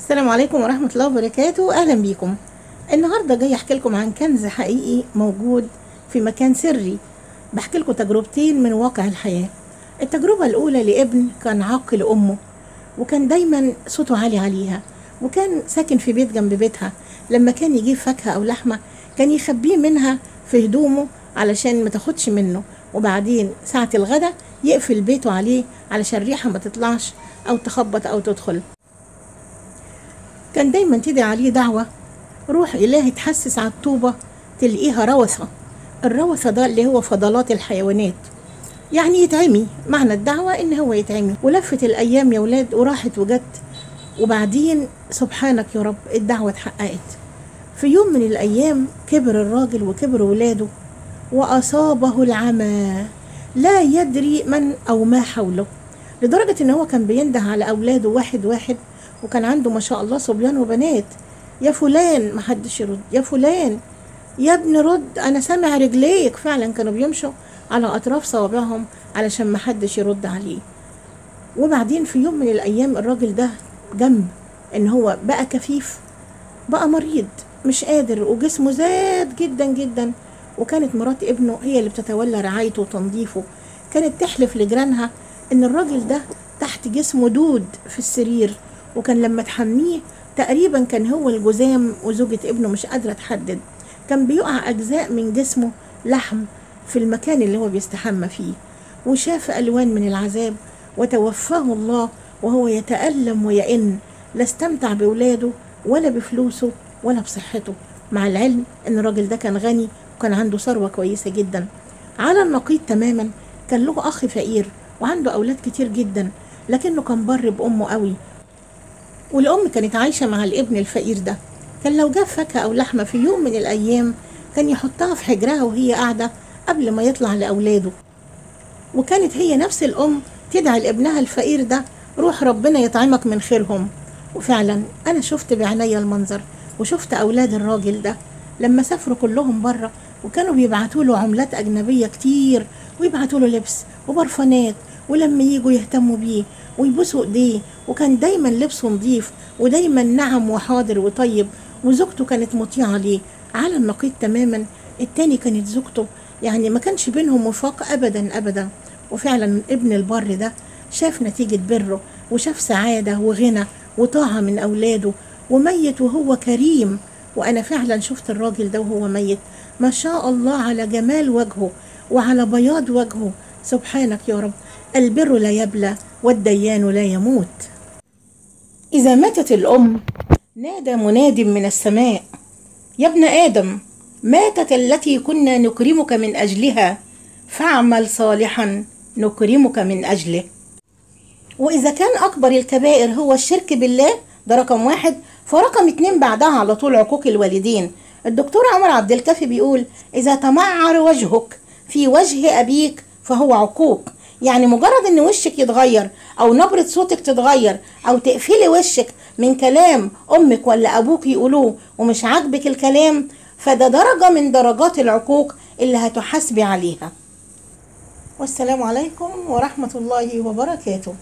السلام عليكم ورحمة الله وبركاته. أهلا بيكم. النهاردة جاي أحكي لكم عن كنز حقيقي موجود في مكان سري. بحكي لكم تجربتين من واقع الحياة. التجربة الأولى لابن كان عاق لأمه، وكان دايما صوته عالي عليها، وكان ساكن في بيت جنب بيتها. لما كان يجيب فاكهة أو لحمة كان يخبيه منها في هدومه علشان ما تاخدش منه، وبعدين ساعة الغدا يقفل بيته عليه علشان الريحة ما تطلعش أو تخبط أو تدخل. كان دايما تدعي عليه دعوة: روح إلهي تحسس على الطوبة تلاقيها روثة. الروثة ده اللي هو فضلات الحيوانات، يعني يتعمي. معنى الدعوة إن هو يتعمي. ولفت الأيام يا ولاد وراحت وجت، وبعدين سبحانك يا رب الدعوة اتحققت. في يوم من الأيام كبر الراجل وكبر ولاده وأصابه العمى، لا يدري من أو ما حوله، لدرجة إن هو كان بينده على أولاده واحد واحد، وكان عنده ما شاء الله صبيان وبنات. يا فلان، محدش يرد. يا فلان، يا ابن رد، أنا سامع رجليك. فعلا كانوا بيمشوا على أطراف صوابعهم علشان محدش يرد عليه. وبعدين في يوم من الأيام الراجل ده جنب إن هو بقى كفيف، بقى مريض مش قادر، وجسمه زاد جدا جدا. وكانت مرات ابنه هي اللي بتتولى رعايته وتنظيفه. كانت تحلف لجيرانها ان الراجل ده تحت جسمه دود في السرير، وكان لما تحميه تقريبا كان هو الجزام، وزوجة ابنه مش قادرة تحدد. كان بيقع أجزاء من جسمه لحم في المكان اللي هو بيستحمى فيه. وشاف ألوان من العذاب وتوفاه الله وهو يتألم ويئن، لا استمتع بولاده ولا بفلوسه ولا بصحته، مع العلم ان الراجل ده كان غني وكان عنده ثروة كويسة جدا. على النقيض تماما كان له أخ فقير وعنده أولاد كتير جدا، لكنه كان بر بأمه قوي. والأم كانت عايشة مع الابن الفقير ده. كان لو جاب فاكهة أو لحمة في يوم من الأيام كان يحطها في حجرها وهي قاعدة قبل ما يطلع لأولاده. وكانت هي نفس الأم تدعي لابنها الفقير ده: روح ربنا يطعمك من خيرهم. وفعلا أنا شفت بعناية المنظر، وشفت أولاد الراجل ده لما سافروا كلهم بره، وكانوا بيبعتوا له عملات أجنبية كتير، ويبعتوا له لبس وبرفانات، ولما يجوا يهتموا بيه ويبوسوا ايديه، وكان دايما لبسه نظيف ودايما نعم وحاضر وطيب. وزوجته كانت مطيعة ليه. على النقيض تماما التاني كانت زوجته يعني ما كانش بينهم وفاق أبدا أبدا. وفعلا ابن البر ده شاف نتيجة بره، وشاف سعادة وغنى وطاعة من أولاده، وميت وهو كريم. وأنا فعلا شفت الراجل ده وهو ميت، ما شاء الله على جمال وجهه وعلى بياض وجهه. سبحانك يا رب، البر لا يبلى والديان لا يموت. إذا ماتت الأم نادى مناد من السماء: يا ابن آدم، ماتت التي كنا نكرمك من أجلها، فاعمل صالحا نكرمك من أجله. وإذا كان أكبر الكبائر هو الشرك بالله، ده رقم واحد، فرقم 2 بعدها على طول عقوق الوالدين. الدكتور عمر عبد الكافي بيقول: إذا تمعر وجهك في وجه أبيك فهو عقوق. يعني مجرد ان وشك يتغير او نبرة صوتك تتغير او تقفلي وشك من كلام امك ولا ابوك يقولوه ومش عاجبك الكلام، فده درجة من درجات العقوق اللي هتحاسبي عليها. والسلام عليكم ورحمة الله وبركاته.